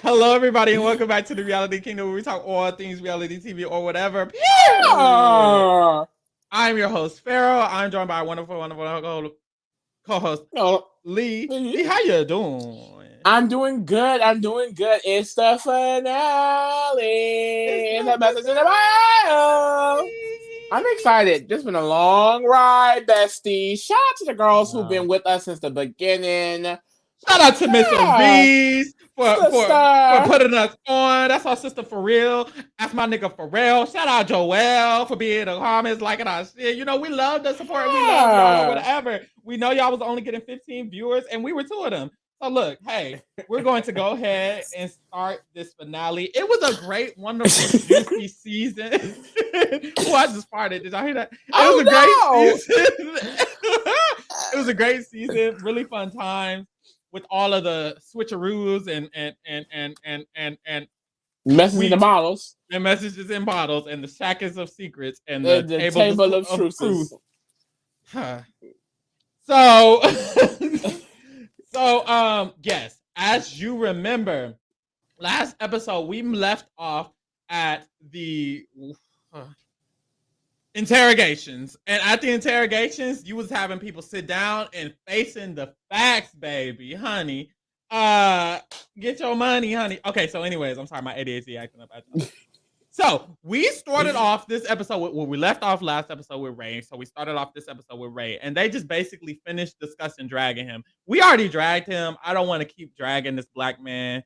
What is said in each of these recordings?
Hello, everybody, and welcome back to the Reality Kingdom, where we talk all things reality TV or whatever. Period. Oh, I'm your host, Pharaoh. I'm joined by a wonderful co-host, no. Lee. Lee, how you doing? I'm doing good. It's the finale. It's And the the message in the bio. I'm excited. This has been a long ride, bestie. Shout out to the girls who've been with us since the beginning. Shout out to Miss Aries for Sister. putting us on. That's our sister for real. That's my nigga for real. Shout out Joelle for being in the comments, liking our shit. You know, we love the support. We love y'all or whatever. We know y'all was only getting 15 viewers, and we were two of them. So look, hey, we're going to go ahead and start this finale. It was a great, wonderful, juicy season. Oh, I just farted. Did y'all hear that? It was a great season. It was a great season. Really fun times with all of the switcheroos and Messages in the bottles. and messages in bottles and the shackers of secrets and The the table of truth. truths. Huh. So yes, as you remember, last episode we left off at the interrogations, and at the interrogations you was having people sit down and facing the facts, baby, honey. Get your money, honey. Okay, so anyways, I'm sorry, my ADHD acting up. So we started off this episode where we left off last episode with Ray. So we started off this episode with Ray, and they just basically finished discussing dragging him. We already dragged him. I don't want to keep dragging this black man.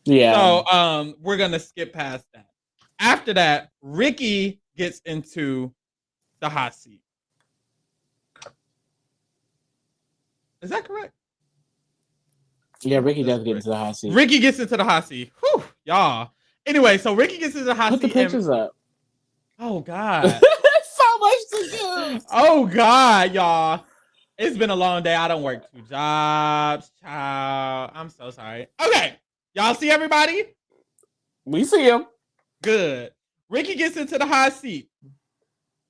Yeah. So we're gonna skip past that. After that, Ricky gets into the hot seat. Is that correct? Yeah, Ricky does get into the hot seat. Ricky gets into the hot seat. Whew, y'all. Anyway, so Ricky gets into the hot seat. Put the pictures up. Oh, God. So much to do. Oh, God, y'all. It's been a long day. I don't work 2 jobs. Child. I'm so sorry. Okay. Y'all see everybody? We see him. Good. Ricky gets into the hot seat.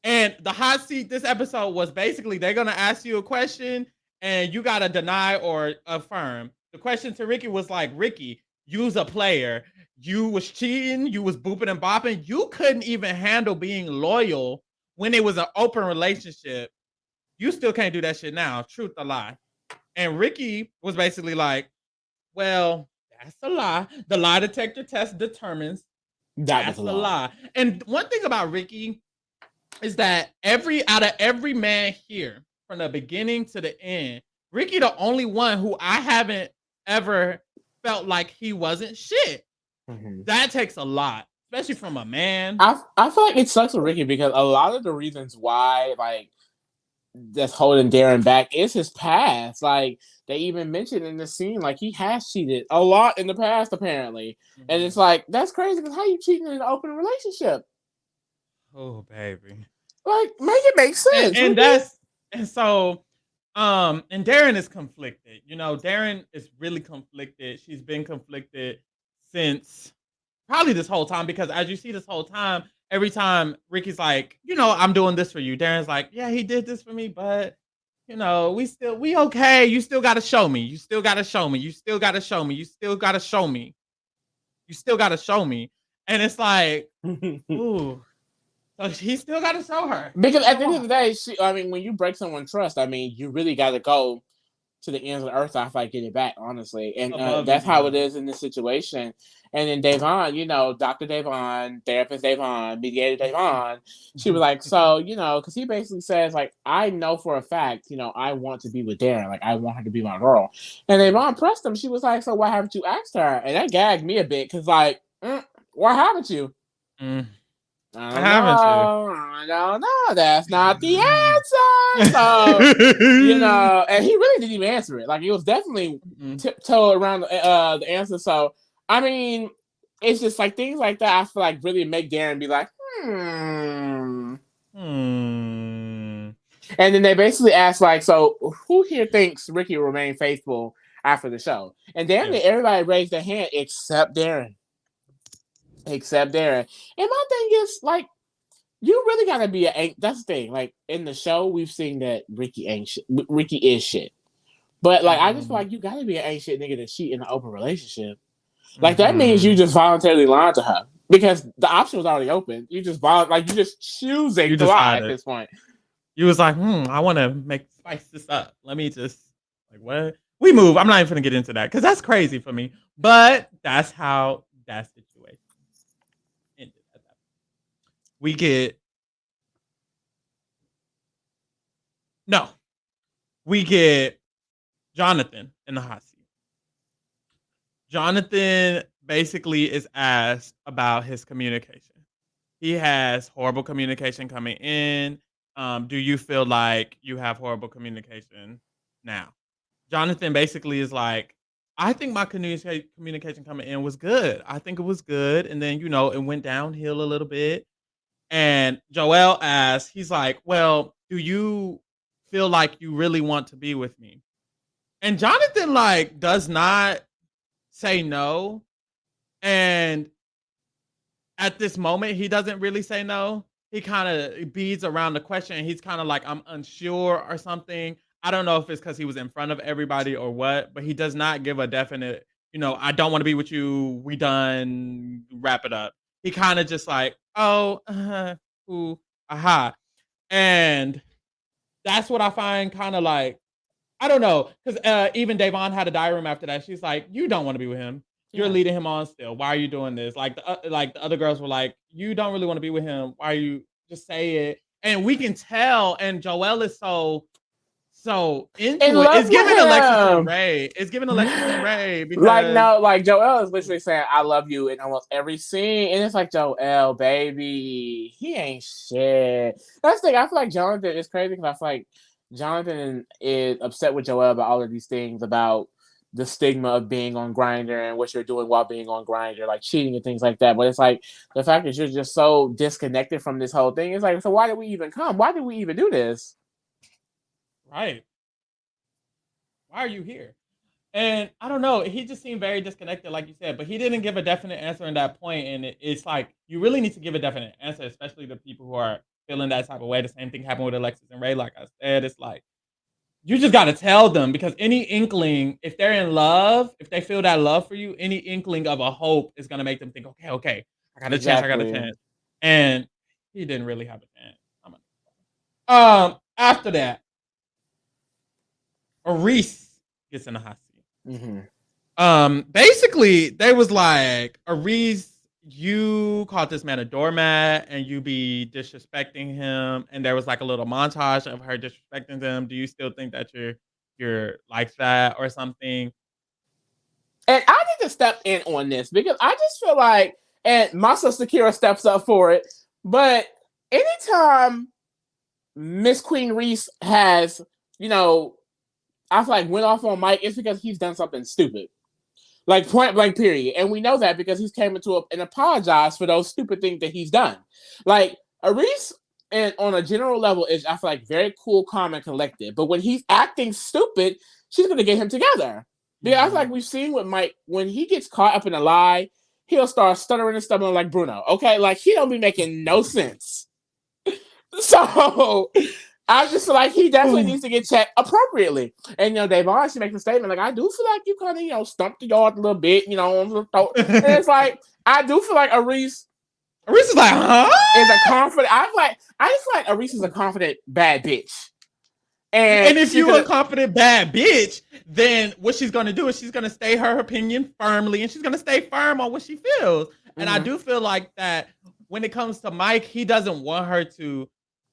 And the hot seat this episode was basically they're going to ask you a question and you got to deny or affirm. The question to Ricky was like, Ricky, you's a player. You was cheating. You was booping and bopping. You couldn't even handle being loyal when it was an open relationship. You still can't do that shit now. Truth or lie. And Ricky was basically like, well, that's a lie. The lie detector test determines that's a lie. And one thing about Ricky is that out of every man here, from the beginning to the end, Ricky the only one who I haven't ever felt like he wasn't shit. Mm-hmm. That takes a lot, especially from a man. I feel like it sucks with Ricky because a lot of the reasons why, like, that's holding Darren back is his past. Like, they even mentioned in the scene, like, he has cheated a lot in the past, apparently. Mm-hmm. And it's like, that's crazy, because how you cheating in an open relationship? Oh, baby. Like, make it make sense. And Darren is conflicted. You know, Darren is really conflicted. She's been conflicted since probably this whole time, because as you see this whole time, every time Ricky's like, you know, I'm doing this for you, Darren's like, yeah, he did this for me, but you know, we okay. You still got to show me. You still got to show me. You still got to show me. You still got to show me. You still got to show me. And it's like, ooh. So he still got to show her. Because at the end of the day, when you break someone's trust, you really got to go to the ends of the earth to fight get it back, honestly. And that's how it is in this situation. And then Davon, you know, Dr. Davon, therapist Davon, mediator Davon, she was like, so, you know, because he basically says, like, I know for a fact, you know, I want to be with Darren. Like, I want her to be my girl. And Davon pressed him. She was like, so why haven't you asked her? And that gagged me a bit because, like, why haven't you? I don't know. That's not the answer. So, you know, and he really didn't even answer it. Like, it was definitely tiptoe around the answer. So, I mean, it's just like things like that. I feel like really make Darren be like, And then they basically ask, like, so who here thinks Ricky will remain faithful after the show? And then everybody raised their hand except Darren. And my thing is, like, you really gotta be that's the thing. Like, in the show, we've seen that Ricky ain't shit. Ricky is shit. But, like, I just feel like you gotta be an ain't shit nigga to cheat in an open relationship. Like that means you just voluntarily lied to her because the option was already open. You just you just choosing to lie at this point. You was like, I want to spice this up. Let me just what? We move. I'm not even gonna get into that because that's crazy for me. But that's how that situation ended. We get Jonathan in the hot seat. Jonathan basically is asked about his communication. He has horrible communication coming in. Do you feel like you have horrible communication now? Jonathan basically is like, I think my communication coming in was good. I think it was good. And then, it went downhill a little bit. And Joelle asks, he's like, well, do you feel like you really want to be with me? And Jonathan, does not say no. And at this moment, he doesn't really say no. He kind of beads around the question. And he's kind of like, I'm unsure or something. I don't know if it's because he was in front of everybody or what, but he does not give a definite, I don't want to be with you. We done. Wrap it up. He kind of just like, oh, ooh, aha. And that's what I find kind of like, I don't know. Because even Davon had a diary room after that. She's like, you don't want to be with him. You're leading him on still. Why are you doing this? Like the other girls were like, you don't really want to be with him. Why are you just say it? And we can tell. And Joelle is so into it. It's giving Alexis and Ray. It's giving Alexis and Ray because Joelle is literally saying I love you in almost every scene, and it's like Joelle, baby, he ain't shit. That's the thing. I feel like Jonathan is crazy because I feel like Jonathan is upset with Joelle about all of these things about the stigma of being on Grindr and what you're doing while being on Grindr, like cheating and things like that. But it's like the fact that you're just so disconnected from this whole thing. It's like, so why did we even come? Why did we even do this? Right. Why are you here? And I don't know. He just seemed very disconnected, like you said, but he didn't give a definite answer in that point. And it's like, you really need to give a definite answer, especially to people who are feeling that type of way. The same thing happened with Alexis and Ray. Like I said, it's like, you just got to tell them because any inkling, if they're in love, if they feel that love for you, any inkling of a hope is going to make them think, okay, I got a chance. And he didn't really have a chance. After that, Aries gets in the hot seat. Basically, they was like, Aries, you called this man a doormat and you be disrespecting him. And there was like a little montage of her disrespecting them. Do you still think that you're like that or something? And I need to step in on this because I just feel like, and my sister Kyra steps up for it, but anytime Miss Queen Reese has, I feel like went off on Mike, it's because he's done something stupid. Like point blank period. And we know that because he's came into and apologized for those stupid things that he's done. Like Aries, and on a general level, is I feel like very cool, calm, and collected. But when he's acting stupid, she's gonna get him together. Because I feel like we've seen with Mike, when he gets caught up in a lie, he'll start stuttering and stumbling like Bruno. Okay, like he don't be making no sense. So I just feel like he definitely needs to get checked appropriately. And Davon, she makes a statement like, I do feel like you kind of, stumped the yard a little bit, and it's like, I do feel like Aries is like, huh? Is a confident. I just feel like Aries is a confident bad bitch. And if you're a confident bad bitch, then what she's going to do is she's going to stay her opinion firmly, and she's going to stay firm on what she feels. And I do feel like that when it comes to Mike, he doesn't want her to.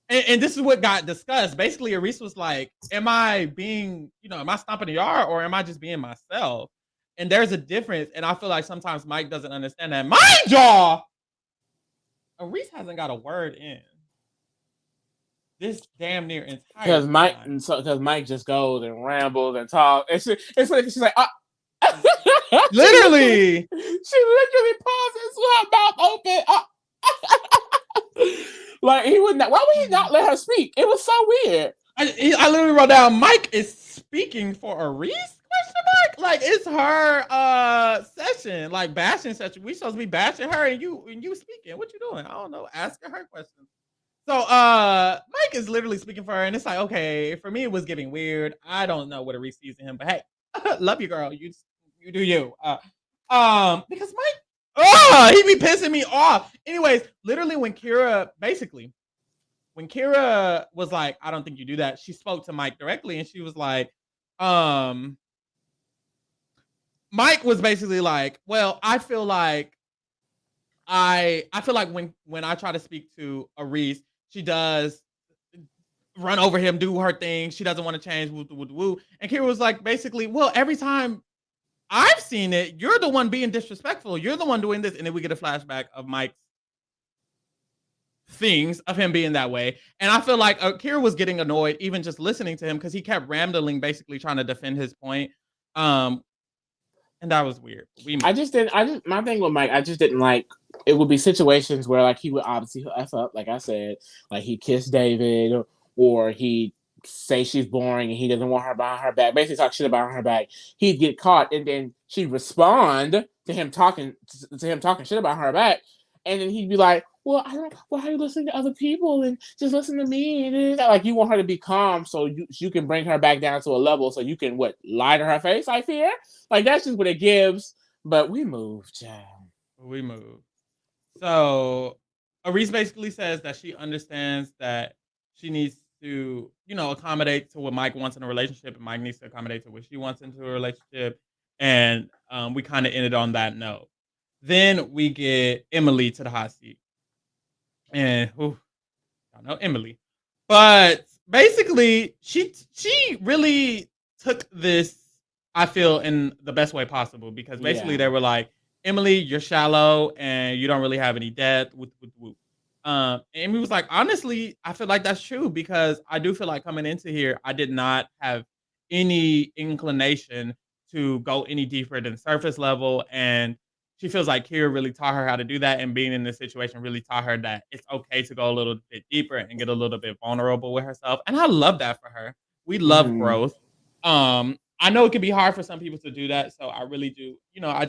And this is what got discussed. Basically, Aries was like, am I being, am I stomping the yard or am I just being myself? And there's a difference. And I feel like sometimes Mike doesn't understand that. Mind y'all, Aries hasn't got a word in this damn near entire because Mike just goes and rambles and talks. It's like she's like, literally, she literally pauses with her mouth open. Like he would not. Why would he not let her speak? It was so weird. I literally wrote down, Mike is speaking for Aries? Question mark. Like it's her session, like bashing session. We supposed to be bashing her, and you speaking. What you doing? I don't know. Asking her questions. So Mike is literally speaking for her, and it's like, okay, for me it was getting weird. I don't know what Aries sees in him, but hey, love you, girl. You do you. Because Mike, he be pissing me off. Anyways, literally when Kyra was like, I don't think you do that, she spoke to Mike directly and she was like, Mike was basically like, well, I feel like when I try to speak to Aries, she does run over him, do her thing. She doesn't want to change. Woo, woo, woo. And Kyra was like, basically, well, every time I've seen it, you're the one being disrespectful. You're the one doing this. And then we get a flashback of Mike's things of him being that way. And I feel like Kyra was getting annoyed even just listening to him because he kept rambling, basically trying to defend his point. And that was weird. My thing with Mike, I just didn't like, it would be situations where like he would obviously F up, like I said, like he kissed David or he say she's boring and he doesn't want her behind her back, basically talk shit about her back. He'd get caught and then she'd respond to him talking shit about her back. And then he'd be like, well, why are you listening to other people and just listen to me? And like you want her to be calm so you can bring her back down to a level so you can lie to her face, I fear. Like that's just what it gives. But we moved, child. We moved. So Aries basically says that she understands that she needs to, accommodate to what Mike wants in a relationship, and Mike needs to accommodate to what she wants into a relationship. And we kind of ended on that note. Then we get Emily to the hot seat. And I don't know Emily. But basically, she really took this, I feel, in the best way possible. Because basically they were like, Emily, you're shallow and you don't really have any depth. And Amy was like, honestly, I feel like that's true because I do feel like coming into here, I did not have any inclination to go any deeper than surface level. And she feels like Kyra really taught her how to do that. And being in this situation really taught her that it's okay to go a little bit deeper and get a little bit vulnerable with herself. And I love that for her. We love growth. I know it can be hard for some people to do that. So I really do. I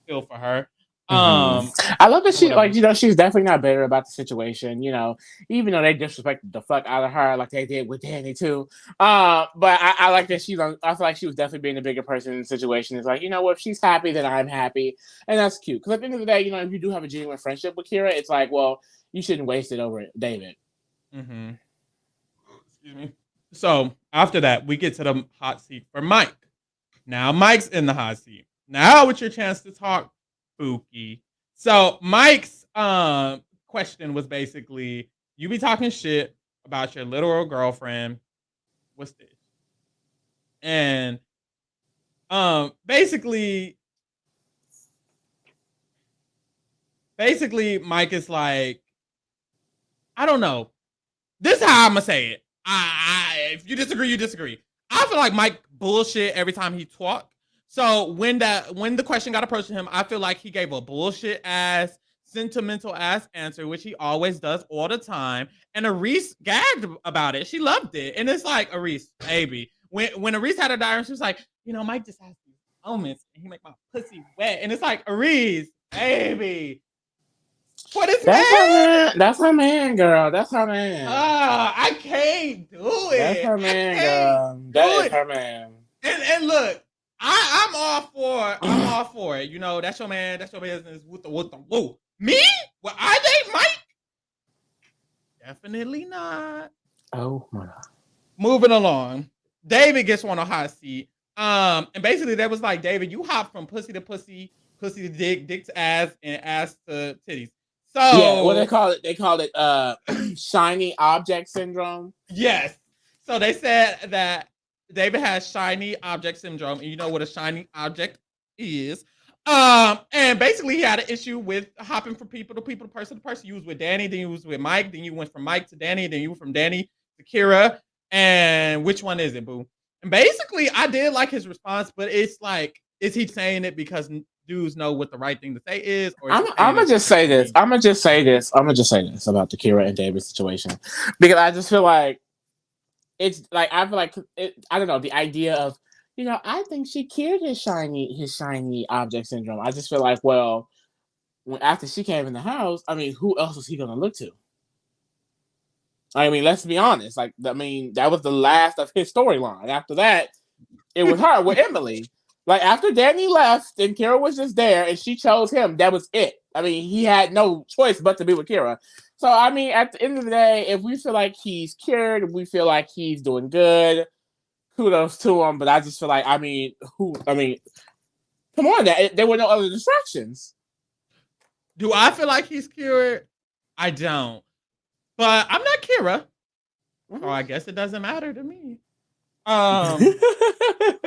feel for her. I love that she, she's definitely not bitter about the situation, even though they disrespected the fuck out of her like they did with Danny too. But I like that I feel like she was definitely being a bigger person in the situation. It's like, if she's happy, then I'm happy. And that's cute. Because at the end of the day, if you do have a genuine friendship with Kyra, it's like, well, you shouldn't waste it over David. Excuse me. So after that, we get to the hot seat for Mike. Now Mike's in the hot seat. Now it's your chance to talk, Spooky. So Mike's question was basically, you be talking shit about your literal girlfriend. What's this? And basically Mike is like, I don't know. This is how I'm gonna say it. If you disagree, you disagree. I feel like Mike bullshit every time he talk. So when the question got approached to him, I feel like he gave a bullshit ass, sentimental ass answer, which he always does all the time. And Aries gagged about it. She loved it. And it's like, Aries, baby. When Aries had a diary, she was like, Mike just has these moments and he make my pussy wet. And it's like, Aries, baby. What is that? That's her man, girl. That's her man. I can't do it. That's her man, girl. That is her man. And look, I'm all for it. That's your man. That's your business. Woo. Me? Well, I date Mike? Definitely not. Oh my God. Moving along. David gets on a hot seat. And basically that was like, David, you hop from pussy to pussy, pussy to dick to ass, and ass to titties. So yeah, what they call it shiny object syndrome. Yes. So they said that David has shiny object syndrome, and you know what a shiny object is. And basically he had an issue with hopping from people to people, person to person. You was with Danny, then you was with Mike, then you went from Mike to Danny, then you went from Danny to Kyra. And which one is it, boo? And basically I did like his response, but it's like, is he saying it because dudes know what the right thing to say is? Or I'm gonna just say this. I'm gonna just say this about the Kyra and David situation, because I just feel like it's like, I feel like I don't know, the idea of, I think she cured his shiny object syndrome. I just feel like, well, after she came in the house, I mean, who else was he gonna look to? I mean, let's be honest. Like, I mean, that was the last of his storyline. After that, it was her with Emily. Like after Danny left and Kyra was just there and she chose him, that was it. I mean, he had no choice but to be with Kyra. So I mean, at the end of the day, if we feel like he's cured, if we feel like he's doing good, kudos to him. But I just feel like, I mean, come on, there were no other distractions. Do I feel like he's cured? I don't. But I'm not Kyra. So I guess it doesn't matter to me. I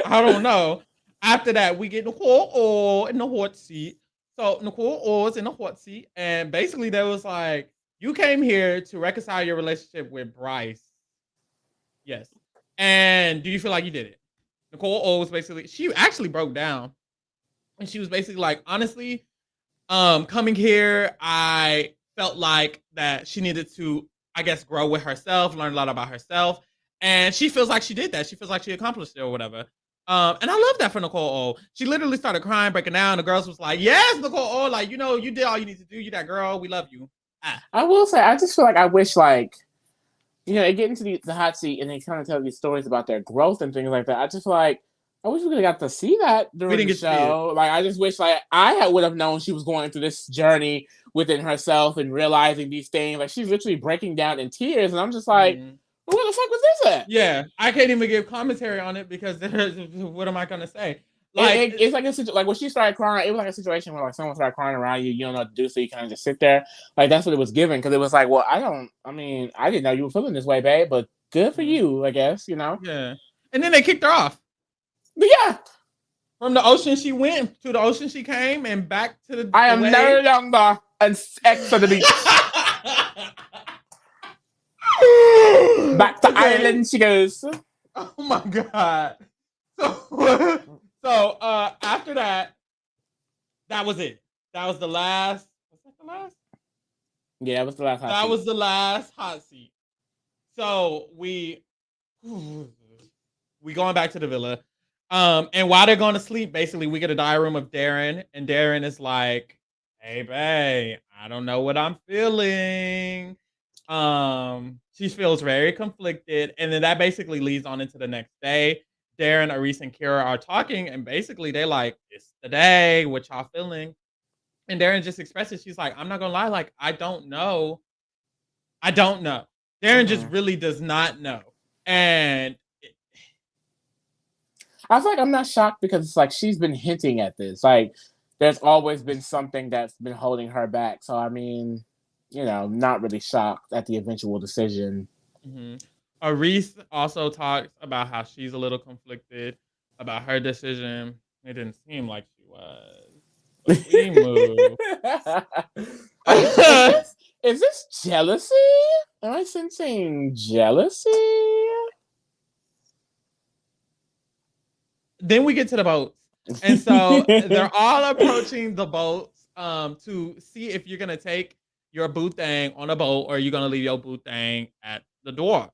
don't know. After that, we get Nicole in the hot seat. So Nicole is in the hot seat, and basically there was like, you came here to reconcile your relationship with Bryce. Yes. And do you feel like you did it? Nicole was basically, she actually broke down. And she was basically like, honestly, coming here, I felt like that she needed to, I guess, grow with herself, learn a lot about herself. And she feels like she did that. She feels like she accomplished it or whatever. And I love that for Nicole. She literally started crying, breaking down. The girls was like, yes, Nicole, like, you know, you did all you need to do. You that girl. We love you. I will say, I just feel like I wish, like, you know, they get into the hot seat and they kind of tell these stories about their growth and things like that. I just feel like, I wish we could have got to see that during the show. Like, I just wish, like, I would have known she was going through this journey within herself and realizing these things. Like, she's literally breaking down in tears. And I'm just like, well, where the fuck was this at? Yeah, I can't even give commentary on it because what am I going to say? Like it's like a situation, like when she started crying, it was like a situation where like someone started crying around you, you don't know what to do, so you kind of just sit there. Like that's what it was given, because it was like, well, I didn't know you were feeling this way, babe, but good for you, I guess, you know. Yeah, and then they kicked her off. But yeah, from the ocean she went to the ocean she came, and back to the. I am no longer an ex on the beach. Back to Ireland she goes. Oh my god! So after that, that was it. That was the last. Was that the last? Yeah, it was the last hot seat. That was the last hot seat. So we going back to the villa. And while they're going to sleep, basically we get a diary room of Darren, and Darren is like, hey babe, I don't know what I'm feeling. She feels very conflicted, and then that basically leads on into the next day. Darren, Aries, and Kyra are talking, and basically they like, it's the day, what y'all feeling? And Darren just expresses, she's like, I'm not gonna lie, like, I don't know. Darren just really does not know. And I feel like I'm not shocked because it's like she's been hinting at this. Like there's always been something that's been holding her back. So I mean, you know, not really shocked at the eventual decision. Aries also talks about how she's a little conflicted about her decision. It didn't seem like she was. But we move. Is this jealousy? Am I sensing jealousy? Then we get to the boats. And so they're all approaching the boats to see if you're going to take your boo thing on a boat or you're going to leave your boo thing at the door.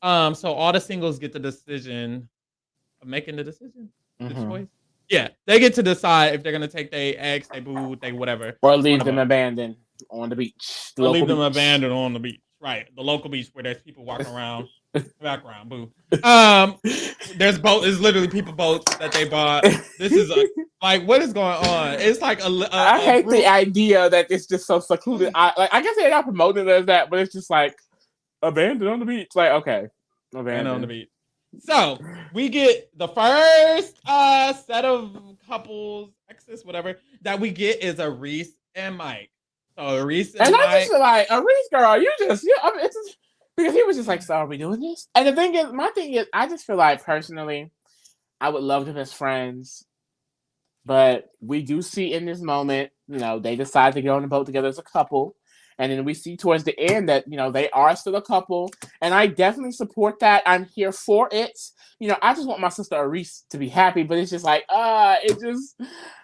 So all the singles get the decision of making the decision. The choice. Yeah, they get to decide if they're going to take their ex, their boo, they whatever. Or leave them abandoned on the beach. Or leave them abandoned on the beach. Right, the local beach where there's people walking around. Background, boo. There's literally people boats that they bought. This is like, what is going on? It's like I hate the idea that it's just so secluded. I guess they're not promoting it as that, but it's just like abandoned on the beach. Like, okay, abandoned on the beach. So we get the first set of couples, exes, whatever that we get is Aries and Mike. So Aries and Mike. I just feel like Aries, girl, it's just, because he was just like, so are we doing this? And the thing is, my thing is, I just feel like personally, I would love them as friends. But we do see in this moment, you know, they decide to get on the boat together as a couple. And then we see towards the end that, you know, they are still a couple. And I definitely support that. I'm here for it. You know, I just want my sister Aries to be happy. But it's just like, it just,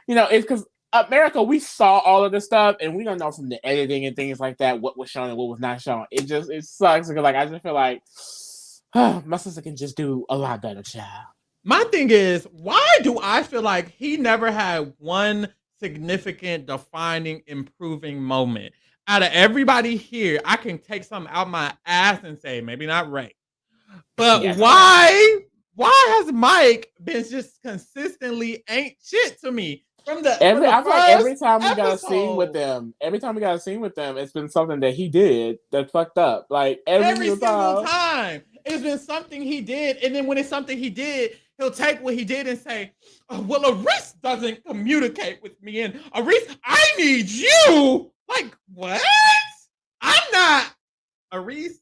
you know, it's because America, we saw all of this stuff, and we don't know from the editing and things like that what was shown and what was not shown. It sucks because, like, I just feel like my sister can just do a lot better, child. My thing is, why do I feel like he never had one significant, defining, improving moment? Out of everybody here, I can take something out my ass and say, maybe not Ray, but why why has Mike been just consistently ain't shit to me from the I feel like every time we got a episode. scene with them, it's been something that he did that fucked up. Like every single time. It's been something he did, and then when it's something he did, he'll take what he did and say, oh, well, Aris doesn't communicate with me, and Aris, I need you. Like, what? I'm not Aris.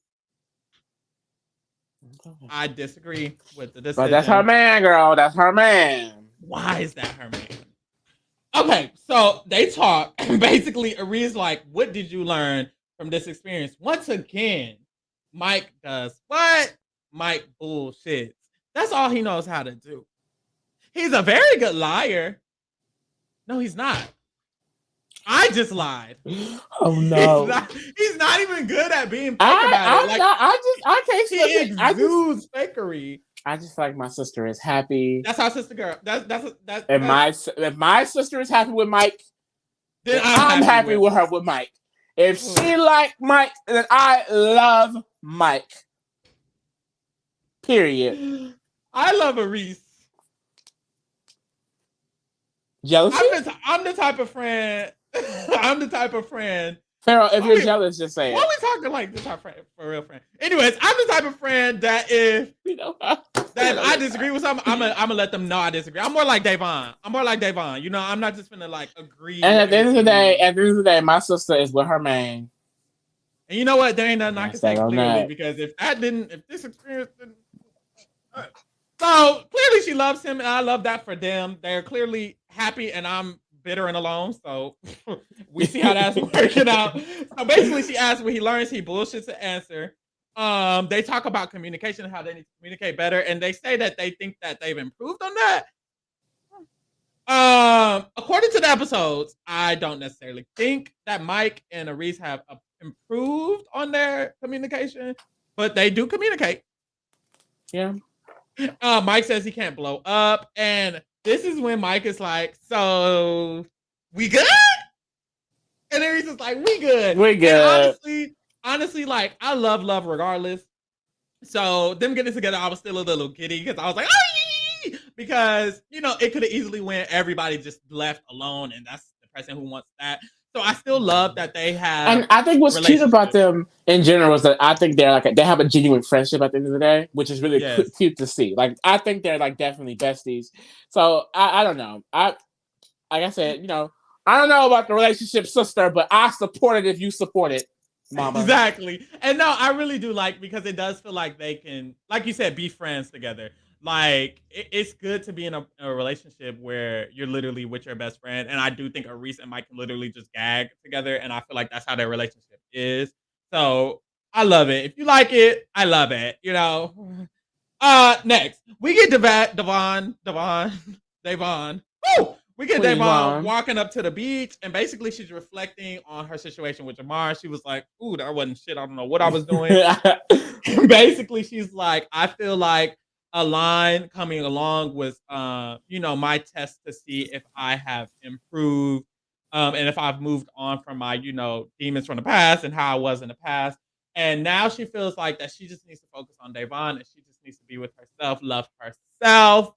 I disagree with the decision. But that's her man, girl. That's her man. Why is that her man? Okay, so they talk, and basically Aris like, what did you learn from this experience? Once again, Mike does what? Mike bullshits. That's all he knows how to do. He's a very good liar. No, he's not. I just lied. Oh no. He's not even good at being fake about it. Like, I can't see it. Exudes fakery. I just feel like my sister is happy. That's our sister girl. If my sister is happy with Mike, then I'm happy with her with Mike. If she like Mike, then I love Mike. Period. I love Aris. Jealousy? I'm the type of friend. I'm the type of friend. Pharaoh, if you're jealous, just say it. Why are we talking like this? Our friend, for real friend. Anyways, I'm the type of friend that if I disagree with something, I'm gonna let them know I disagree. I'm more like Davon. You know, I'm not just gonna like agree. And at the end of the day, my sister is with her man. And you know what? There ain't nothing I can say clearly because if this experience didn't. So clearly she loves him, and I love that for them. They're clearly happy, and I'm bitter and alone. So we see how that's working out. So basically, she asks what he learns. He bullshits the answer. They talk about communication, how they need to communicate better, and they say that they think that they've improved on that. According to the episodes, I don't necessarily think that Mike and Aris have improved on their communication, but they do communicate. Yeah. Mike says he can't blow up, and this is when Mike is like, "So we good?" And Aries is like, "We good. We good." And honestly, like I love regardless. So them getting together, I was still a little giddy because I was like, "Ay!" Because you know it could have easily went everybody just left alone, and that's the person who wants that. So I still love that they have. And I think what's cute about them in general is that I think they're like they have a genuine friendship at the end of the day, which is really cute to see. Like I think they're like definitely besties. So I don't know. Like I said, you know, I don't know about the relationship, sister, but I support it if you support it, mama. Exactly. And no, I really do like because it does feel like they can, like you said, be friends together. Like it's good to be in a relationship where you're literally with your best friend, and I do think Aris and Mike can literally just gag together, and I feel like that's how their relationship is. So I love it. If you like it, I love it. You know. Next we get Davon. Woo! We get Davon walking up to the beach, and basically she's reflecting on her situation with Jamar. She was like, "Ooh, that wasn't shit. I don't know what I was doing." Basically, she's like, "I feel like." A line coming along was, you know, my test to see if I have improved and if I've moved on from my, you know, demons from the past and how I was in the past. And now she feels like that she just needs to focus on Davon and she just needs to be with herself, love herself,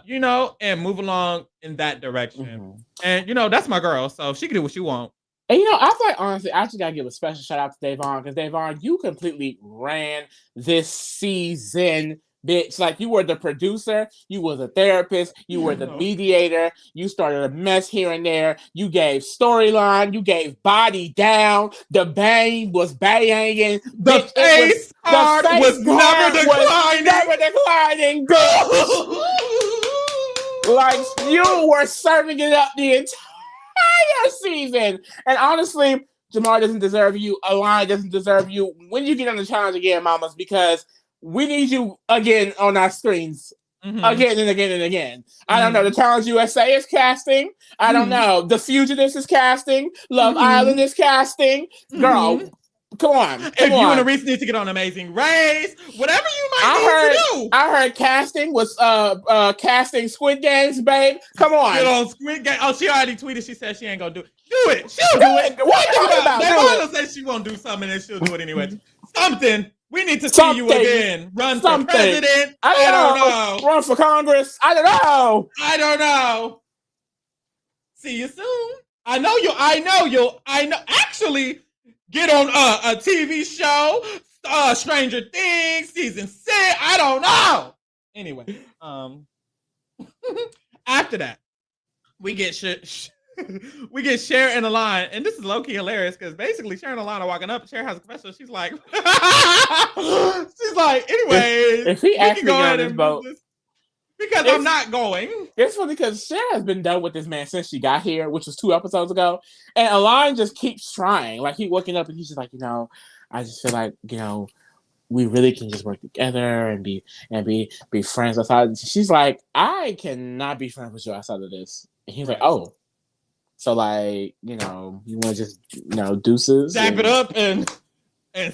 you know, and move along in that direction. Mm-hmm. And, you know, that's my girl. So she can do what she wants. And, you know, I feel like, honestly, I actually got to give a special shout out to Davon because, Davon, you completely ran this season. Bitch, like you were the producer, you were the therapist, you were the mediator, you started a mess here and there, you gave storyline, you gave body down, the bang was banging, the face card was never declining, like you were serving it up the entire season. And honestly, Jamar doesn't deserve you, Alana doesn't deserve you. When you get on the challenge again, mamas, because we need you again on our screens. Again and again and again. I don't know. The Challenge USA is casting. I don't know. The Fugitives is casting. Love Island is casting. Girl, come on. If you and Aris need to get on Amazing Race, whatever you might need to do. I heard casting was casting Squid Games, babe. Come on. Get on Squid Game. Oh, she already tweeted. She said she ain't gonna do it. Do it. She'll do it. What are you talking about? They said she won't do something and she'll do it anyway. Something. We need to see you again. Run for president. I don't know. Run for Congress. I don't know. See you soon. I know. Actually, get on a TV show, Stranger Things, season 6. I don't know. Anyway, after that, we get Cher and Alana, and this is low key hilarious because basically Cher and Alana are walking up. Cher has a question. She's like, anyways, if he actually go on this boat, because I'm not going. It's funny because Cher has been done with this man since she got here, which was 2 episodes ago, and Alana just keeps trying. Like he waking up and he's just like, I just feel like we really can just work together and be friends outside. She's like, I cannot be friends with you outside of this. And he's like, oh. So you want to just deuces, dap it up and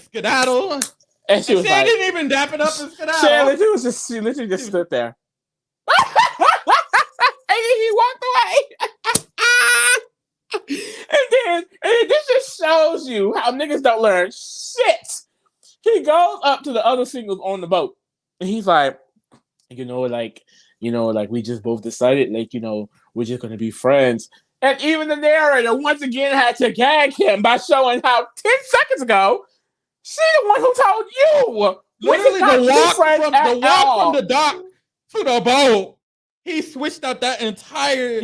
skedaddle. And she was Cher didn't even dap it up and skedaddle. Cher literally just stood there. And then he walked away. and this just shows you how niggas don't learn shit. He goes up to the other singles on the boat, and he's like, we just both decided, we're just gonna be friends. And even the narrator once again had to gag him by showing how 10 seconds ago, she's the one who told you. Literally, the walk from the dock to the boat, he switched up that entire.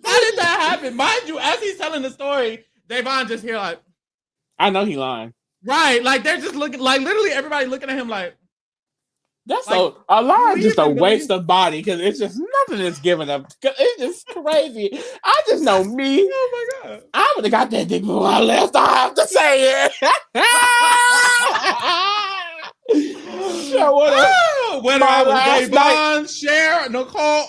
How did that happen? Mind you, as he's telling the story, Davon just here like, I know he lying. Right, like they're just looking, like literally everybody looking at him like. That's a lie, just a waste of body because it's just nothing is giving up. It's just crazy. I just know me. Oh my god! I would have got that dick before I left. I have to say it. So whether I was Davon, Cher, Nicole,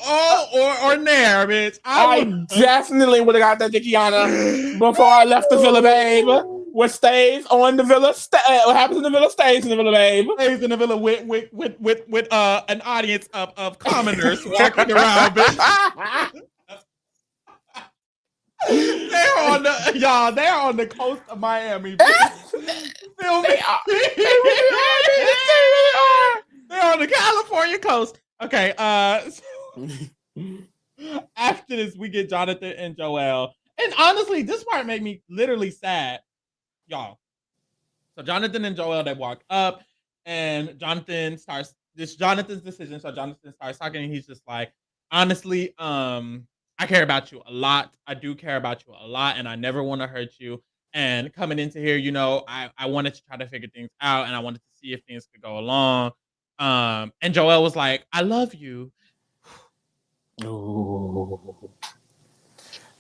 or Nair, bitch. I definitely would have got that dick, Kiana, before I left the villa, babe. What stays on the villa? What happens in the villa stays in the villa, babe. Stays in the villa with an audience of commoners walking around, bitch. They're on the coast of Miami, bitch. Feel me? They really are. They're on the California coast. Okay, after this, we get Jonathan and Joelle. And honestly, this part made me literally sad. Y'all. So Jonathan and Joelle, they walk up and Jonathan's decision. So Jonathan starts talking and he's just like, honestly, I care about you a lot. I do care about you a lot and I never want to hurt you. And coming into here, I wanted to try to figure things out and I wanted to see if things could go along. And Joelle was like, I love you. Ooh.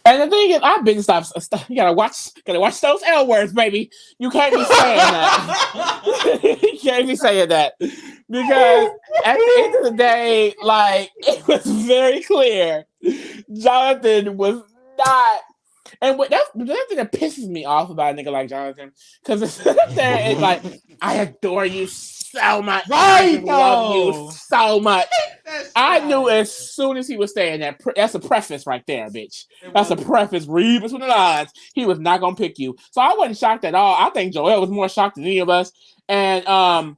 And the thing is, I've been stopped. You gotta watch those L words, baby. You can't be saying that. You can't be saying that because at the end of the day, it was very clear, Jonathan was not. And that's the thing that pisses me off about a nigga like Jonathan, because it's there and I adore you so much. Right, I love you so much. I knew as soon as he was saying that. That's a preface right there, bitch. That's a preface. Read between the lines. He was not gonna pick you, so I wasn't shocked at all. I think Joelle was more shocked than any of us, and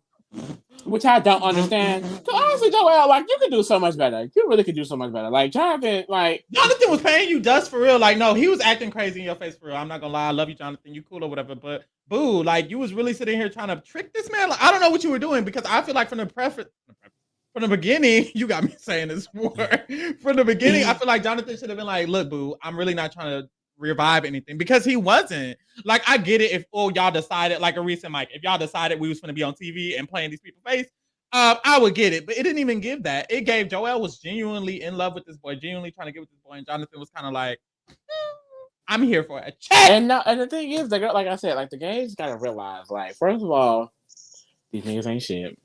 which I don't understand. So honestly, Joelle, you could do so much better. You really could do so much better. Jonathan was paying you dust for real. No, he was acting crazy in your face for real. I'm not gonna lie. I love you, Jonathan. You cool or whatever. But boo, you was really sitting here trying to trick this man. I don't know what you were doing because I feel like from the beginning, you got me saying this word. From the beginning, I feel like Jonathan should have been like, look, boo, I'm really not trying to revive anything because he wasn't. I get it if y'all decided, Aries and Mike, if y'all decided we was going to be on TV and playing these people's face, I would get it. But it didn't even give that. It gave Joelle was genuinely in love with this boy, genuinely trying to get with this boy, and Jonathan was kind of like, I'm here for a check. And the thing is, like I said, the gays gotta realize, first of all, these niggas ain't shit.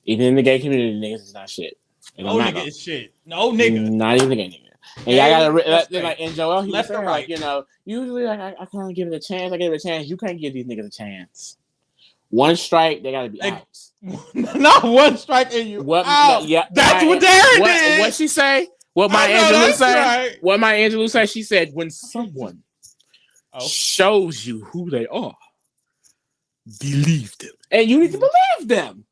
Even in the gay community, niggas is not shit. No nigga is shit. No nigga. Not even the gay nigga. And y'all gotta and Joelle, he was saying, usually I kind of give it a chance. I give it a chance. You can't give these niggas a chance. One strike, they gotta be out. Not one strike and you out. Yeah, that's what Darren did. What she say? What my Angelou say? Right. What my Angelou say? She said, when someone shows you who they are, believe them. And you need to believe them.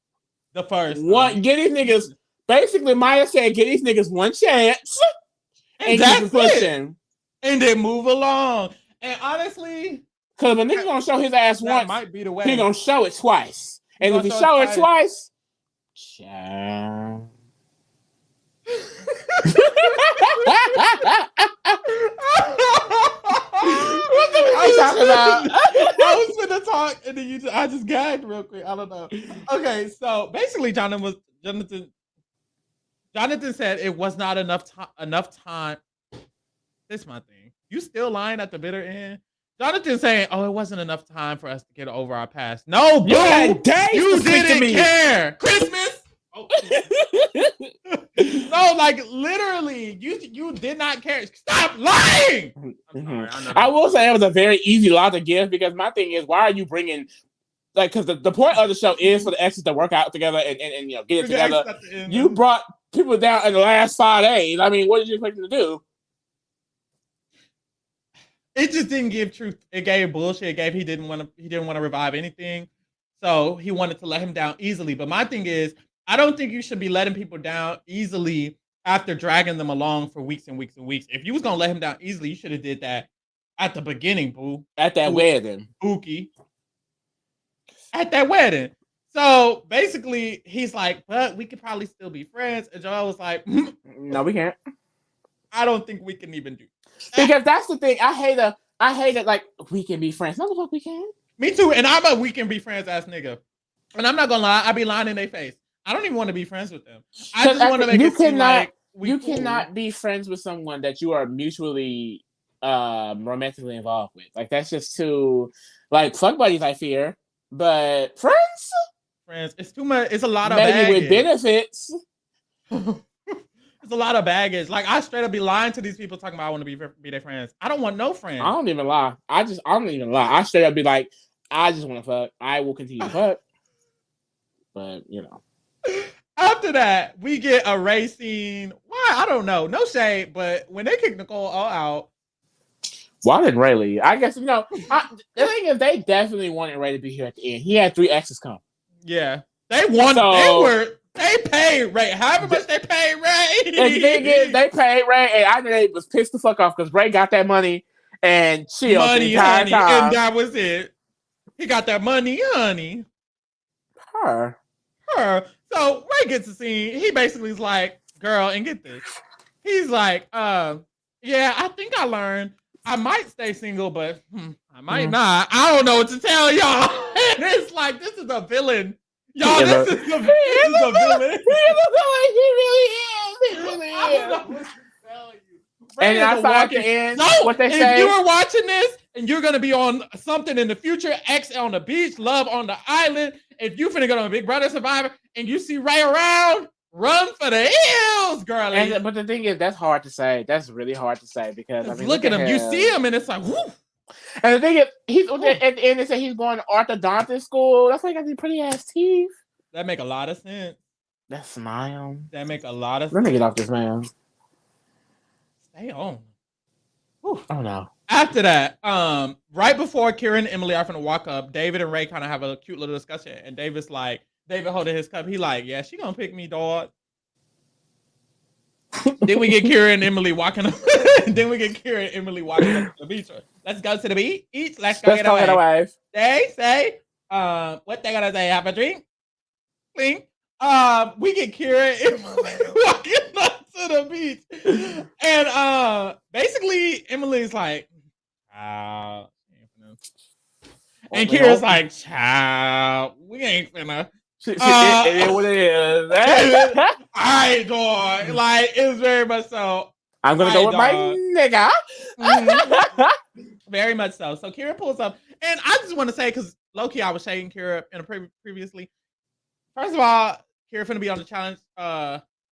The first one. Get these niggas. Basically, Maya said, "Get these niggas one chance, and keep it pushing, and then move along." And honestly, because when nigga gonna show his ass once, might be the way. He gonna show it twice, and if he show it twice, child. What the fuck are you talking about? I was gonna talk, and then I just gagged real quick. I don't know. Okay, so basically, Jonathan said it was not enough time. This is my thing. You still lying at the bitter end. Jonathan saying, "Oh, it wasn't enough time for us to get over our past." No, boo, you didn't care. Christmas. Oh. No, like literally, you did not care. Stop lying. I'm sorry, I will say it was a very easy lie to give because my thing is, why are you bringing like? Because the point of the show is for the exes to work out together and you know get it together. You brought people down in the last 5 days. I mean, what did you expect them to do? It just didn't give truth. It gave bullshit. It gave he didn't want to revive anything, so he wanted to let him down easily. But my thing is, I don't think you should be letting people down easily after dragging them along for weeks and weeks and weeks. If you was gonna let him down easily, you should have did that at the beginning, boo. At that wedding, Bookie. At that wedding. So basically, he's like, "But we could probably still be friends." And Joelle was like, "No, we can't. I don't think we can even do." Because that's the thing. I hate it. Like we can be friends. No, the fuck we can. Me too. And I'm a we can be friends ass nigga. And I'm not gonna lie. I be lying in their face. I don't even want to be friends with them. I just want to make it seem like you cannot be friends with someone that you are mutually romantically involved with. Like that's just too like fuck buddies. I fear, but friends. It's too much. It's a lot of maybe baggage. With benefits. It's a lot of baggage. Like I straight up be lying to these people talking about I want to be their friends. I don't want no friends. I don't even lie. I don't even lie. I straight up be like, I just want to fuck. I will continue to fuck. But you know. After that, we get a race scene. Why? I don't know. No shade, but when they kick Nicole all out. Why didn't Ray leave? I guess, you know, the thing is they definitely wanted Ray to be here at the end. He had 3 exes come. Yeah. They wanted, they paid Ray. However much they paid Ray. And the thing is, they paid Ray, and I know they was pissed the fuck off because Ray got that money and chilled the entire time. And that was it. He got that money, honey. Her. So Ray gets the scene. He basically is like, girl, and get this. He's like, yeah, I think I learned I might stay single, but I might not. I don't know what to tell y'all. And it's like, this is a villain. Y'all, this is a villain. He really is. I don't know what to tell you. And I saw at the end what they say. If you were watching this and you're going to be on something in the future, X on the beach, Love on the island, if you finna go on a Big Brother Survivor and you see Ray around, run for the hills, girlie. But the thing is, that's hard to say. That's really hard to say because, I mean, look at him. You see him and it's like, whoo. And the thing is, he's at the end, they say he's going to orthodontist school. That's why he got these pretty ass teeth. That make a lot of sense. That smile. That make a lot of sense. Let me get off this, man. Stay on. Whew. Oh, no. After that, right before Kyra and Emily are finna walk up, David and Ray kind of have a cute little discussion. And David holding his cup. He like, yeah, she gonna pick me, dog. Then we get Kyra and Emily walking up. Then we get Kyra and Emily walking up to the beach. Let's go to the beach. Let's go get away. They say, what they gonna say? Have a drink? Clink. We get Kyra and Emily walking up to the beach. And basically Emily's like, child. And Kyra's like, child, we ain't finna. It is what it is. All right, dog. Like, it's very much so. I'm gonna go with my nigga. Very much so. So Kyra pulls up, and I just want to say, because low-key I was shading Kyra in previously. First of all, Kyra finna be on the Challenge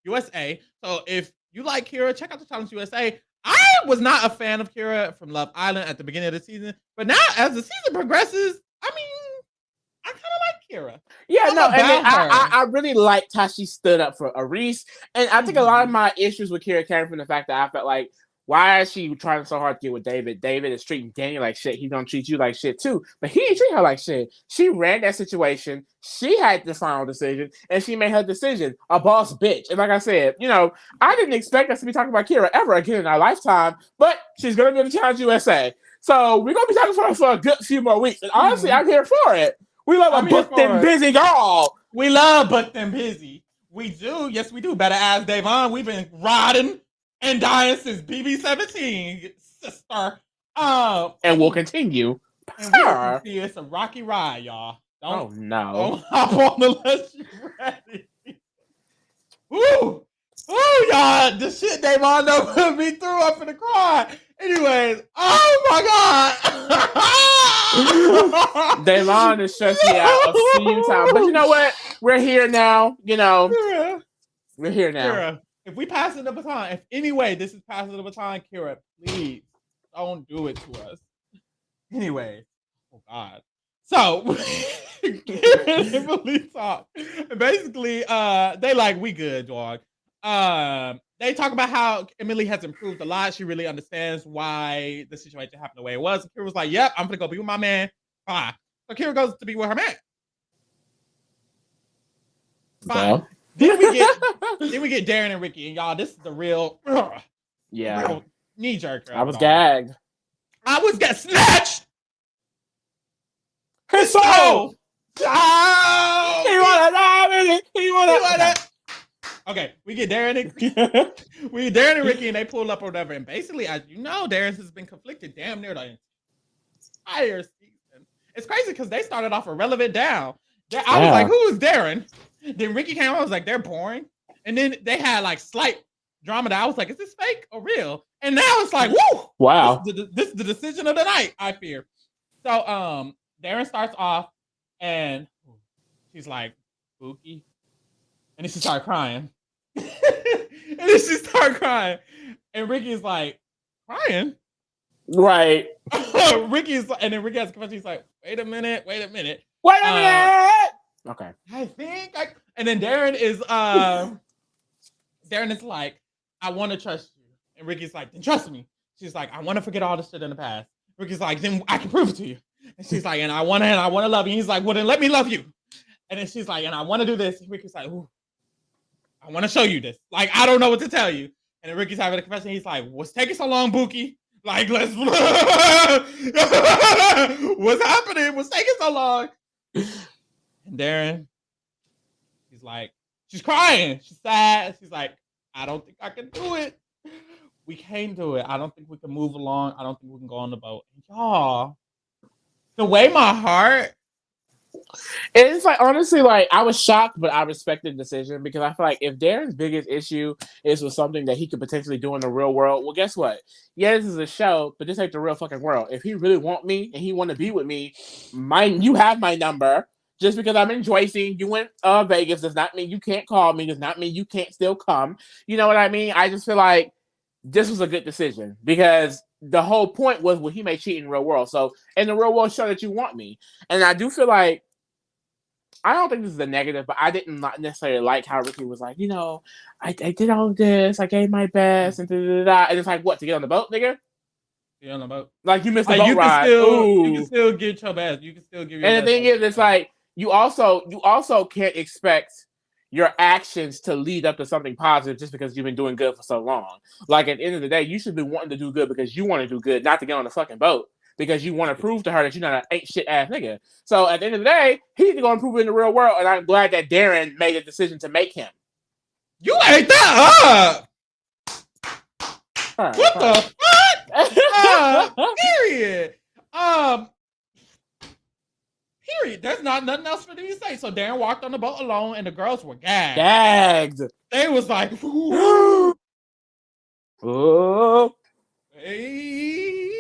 USA. So if you like Kyra, check out the Challenge USA. I was not a fan of Kyra from Love Island at the beginning of the season, but now as the season progresses, I mean, I kind of like Kyra. Yeah, no, and I really liked how she stood up for Aries, and I think a lot of my issues with Kyra came from the fact that I felt like Why is she trying so hard to get with David? David is treating Danny like shit. He's gonna treat you like shit too. But he ain't treat her like shit. She ran that situation. She had the final decision, and she made her decision. A boss bitch. And like I said, I didn't expect us to be talking about Kyra ever again in our lifetime, but she's gonna be in the Challenge USA. So we're gonna be talking for her for a good few more weeks. And honestly, I'm here for it. We love a booked and busy girl. We love booked and busy. We do. Yes, we do. Better ask Davon. We've been riding and dying since BB17, sister. And we'll continue. It's a rocky ride, y'all. Don't hop on unless you're ready. Woo! Ooh, y'all, the shit Davon done put me through up in the cry. Anyways, oh my God. Davon has stressed me out a few times. But you know what? We're here now. We're here now. Kyra, if we pass the baton, if anyway this is passing the baton, Kyra, please don't do it to us. Anyway, oh God. So Kyra and Emily talk. Basically, they like, we good, dog. They talk about how Emily has improved a lot. She really understands why the situation happened the way it was. Kyra was like, yep, I'm gonna go be with my man. Bye. So Kyra goes to be with her man. Bye. Well. Then we get Darren and Ricky, and y'all, this is the real knee jerker. I was gagged. I was get snatched. His soul. He wanna. Okay, we get Darren and Ricky, and they pull up or whatever. And basically, as you know, Darren has been conflicted damn near the entire season. It's crazy because they started off irrelevant down. I was like, who is Darren? Then Ricky came on, I was like, they're boring. And then they had like slight drama that I was like, is this fake or real? And now it's like, woo! Wow. This is the decision of the night, I fear. So Darren starts off and she's like, spooky. And then she started crying. And Ricky's like, crying? Right. And then Ricky has a question. He's like, wait a minute. Okay. I think and then Darren is like, I want to trust you. And Ricky's like, then trust me. She's like, I want to forget all the shit in the past. Ricky's like, then I can prove it to you. And she's like, and I want to love you. And he's like, well, then let me love you. And then she's like, and I want to do this. And Ricky's like, ooh, I want to show you this. Like, I don't know what to tell you. And then Ricky's having a confession. He's like, what's taking so long, Bookie? Like, let's what's happening? What's taking so long? And Darren, he's like, she's crying. She's sad. She's like, I don't think I can do it. We can't do it. I don't think we can move along. I don't think we can go on the boat. Y'all, the way my heart. It's like, honestly, like, I was shocked, but I respected the decision because I feel like if Darren's biggest issue is with something that he could potentially do in the real world, well, guess what? Yeah, this is a show, but this ain't the real fucking world. If he really want me and he want to be with me, you have my number. Just because I'm enjoying you in Vegas does not mean you can't call me, does not mean you can't still come. You know what I mean? I just feel like this was a good decision because the whole point was, well, he may cheat in the real world. So in the real world, show that you want me. And I do feel like, I don't think this is a negative, but I didn't necessarily like how Ricky was like, I did all of this, I gave my best, and da-da-da-da. And it's like, what, to get on the boat, nigga? Get on the boat. Like, you missed the boat ride. You can still get your best. You can still give your best. And the thing is, it's like, you also can't expect your actions to lead up to something positive just because you've been doing good for so long. Like, at the end of the day, you should be wanting to do good because you want to do good, not to get on the fucking boat. Because you want to prove to her that you're not an ain't shit ass nigga. So at the end of the day, he's going to prove it in the real world, and I'm glad that Darren made a decision to make him. You ate that up. What the fuck? Period. Period. There's nothing else for me to say. So Darren walked on the boat alone, and the girls were gagged. They was like, ooh. Oh. Hey.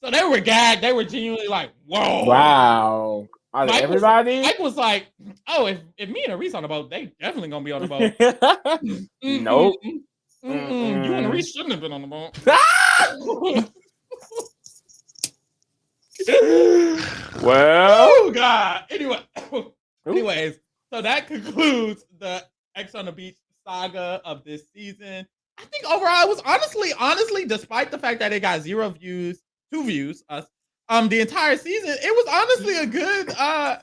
So they were gagged. They were genuinely like, whoa. Wow. Everybody? Mike was like, oh, if me and Aries on the boat, they definitely gonna be on the boat. Nope. You and Aries shouldn't have been on the boat. Well. Oh, God. Anyways, so that concludes the X on the Beach saga of this season. I think overall it was honestly, despite the fact that it got 2 views, the entire season, it was honestly a good a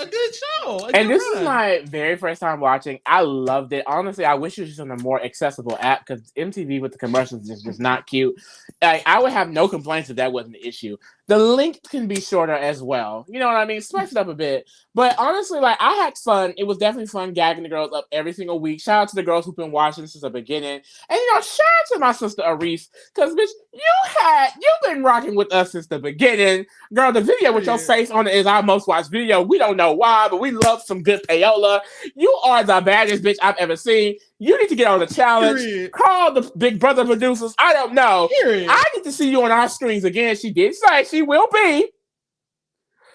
good show. And this is my very first time watching. I loved it. Honestly, I wish it was just on a more accessible app because MTV with the commercials is just not cute. Like, I would have no complaints if that wasn't the issue. The length can be shorter as well. You know what I mean? Spice it up a bit. But honestly, like, I had fun. It was definitely fun gagging the girls up every single week. Shout out to the girls who've been watching since the beginning. And, shout out to my sister Aries. Because, bitch, you've been rocking with us since the beginning. Girl, the video with your face on it is our most watched video. We don't know why, but we love some good payola. You are the baddest bitch I've ever seen. You need to get on the challenge. Period. Call the Big Brother producers. I don't know. Period. I need to see you on our screens again. She did say she will be.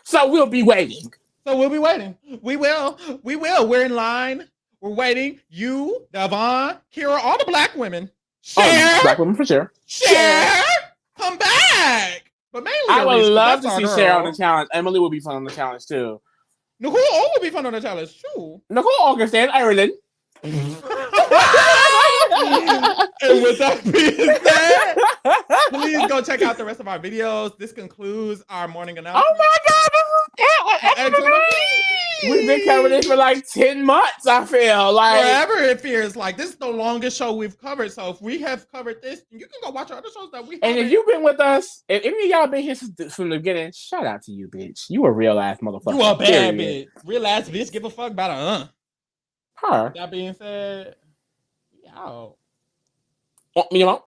So we'll be waiting. We will. We're in line. We're waiting. You, Devon, Kyra, all the black women. Share. Black women for sure. Share. Come back. But mainly, I would love to see Cher on the challenge. Emily would be fun on the challenge too. Nicole would be fun on the challenge too. Nicole August and Ireland. And with that being said, please go check out the rest of our videos. This concludes our morning announcement. Oh my God! We've been covering this for like 10 months, I feel like. Wherever it feels like. This is the longest show we've covered. So if we have covered this, you can go watch our other shows that we have. And if you've been with us, if any of y'all been here from the beginning, shout out to you, bitch. You a real ass motherfucker. You a bad bitch. Real ass bitch. Give a fuck about her. That being said, we out. You know?